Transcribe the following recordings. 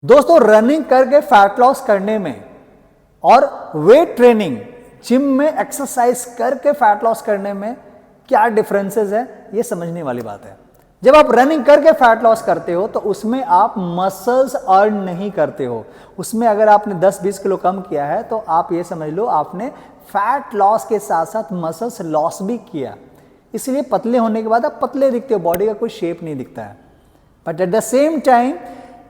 दोस्तों रनिंग करके fat loss करने में और वेट ट्रेनिंग जिम में एक्सरसाइज करके फैट लॉस करने में क्या डिफरेंसेस है, ये समझने वाली बात है। जब आप रनिंग करके फैट लॉस करते हो तो उसमें आप मसल्स अर्न नहीं करते हो। उसमें अगर आपने 10-20 किलो कम किया है तो आप ये समझ लो आपने फैट लॉस के साथ साथ मसल्स लॉस भी किया। इसलिए पतले होने के बाद आप पतले दिखते हो, बॉडी का कोई शेप नहीं दिखता है। But at the same time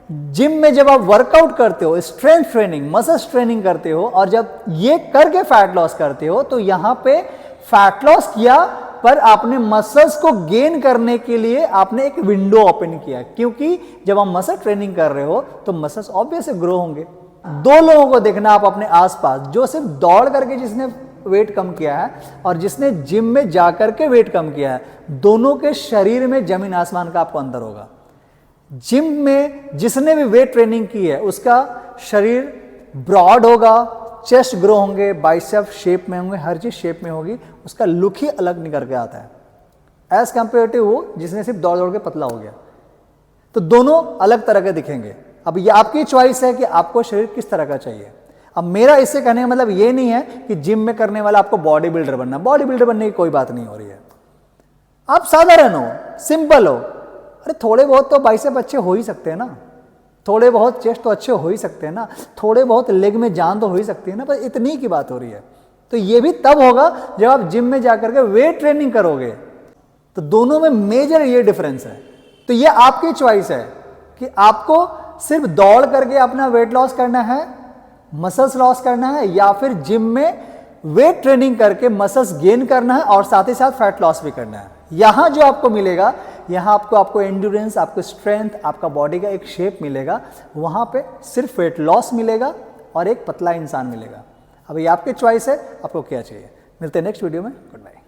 gym में जब आप वर्कआउट करते हो, स्ट्रेंथ ट्रेनिंग, मसल्स ट्रेनिंग करते हो और जब ये करके फैट लॉस करते हो तो यहां पे फैट लॉस किया पर आपने मसल्स को गेन करने के लिए आपने एक विंडो ओपन किया। क्योंकि जब आप मसल ट्रेनिंग कर रहे हो तो मसल्स ऑब्वियसली ग्रो होंगे। दो लोगों को देखना आप अपने आसपास, जो सिर्फ दौड़ करके जिसने वेट कम किया है और जिसने जिम में जाकर के वेट कम किया है, दोनों के शरीर में जमीन आसमान का आपको अंतर होगा। जिम में जिसने भी वेट ट्रेनिंग की है उसका शरीर ब्रॉड होगा, चेस्ट ग्रो होंगे, बाइसेप शेप में होंगे, हर चीज शेप में होगी, उसका लुक ही अलग निकल के आता है एज कंपेरेटिव वो जिसने सिर्फ दौड़ दौड़ के पतला हो गया। तो दोनों अलग तरह के दिखेंगे। अब ये आपकी चॉइस है कि आपको शरीर किस तरह का चाहिए। अब मेरा इससे कहने का मतलब ये नहीं है कि जिम में करने वाला आपको बॉडी बिल्डर बनना, बॉडी बिल्डर बनने की कोई बात नहीं हो रही है। आप साधारण हो, सिंपल हो। अरे थोड़े बहुत तो बाइसेप अच्छे हो ही सकते हैं ना, थोड़े बहुत चेस्ट तो अच्छे हो ही सकते हैं ना, थोड़े बहुत लेग में जान तो हो ही सकती है ना, पर इतनी की बात हो रही है। तो ये भी तब होगा जब आप जिम में जाकर के वेट ट्रेनिंग करोगे। तो दोनों में मेजर ये डिफरेंस है। तो ये आपकी चॉइस है कि आपको सिर्फ दौड़ करके अपना वेट लॉस करना है, मसल्स लॉस करना है, या फिर जिम में वेट ट्रेनिंग करके मसल्स गेन करना है और साथ ही साथ फैट लॉस भी करना है। यहां जो आपको मिलेगा, यहां आपको एंड्योरेंस, आपको स्ट्रेंथ, आपका बॉडी का एक शेप मिलेगा। वहां पे सिर्फ वेट लॉस मिलेगा और एक पतला इंसान मिलेगा। अब ये आपकी चॉइस है, आपको क्या चाहिए। मिलते हैं नेक्स्ट वीडियो में। Good bye.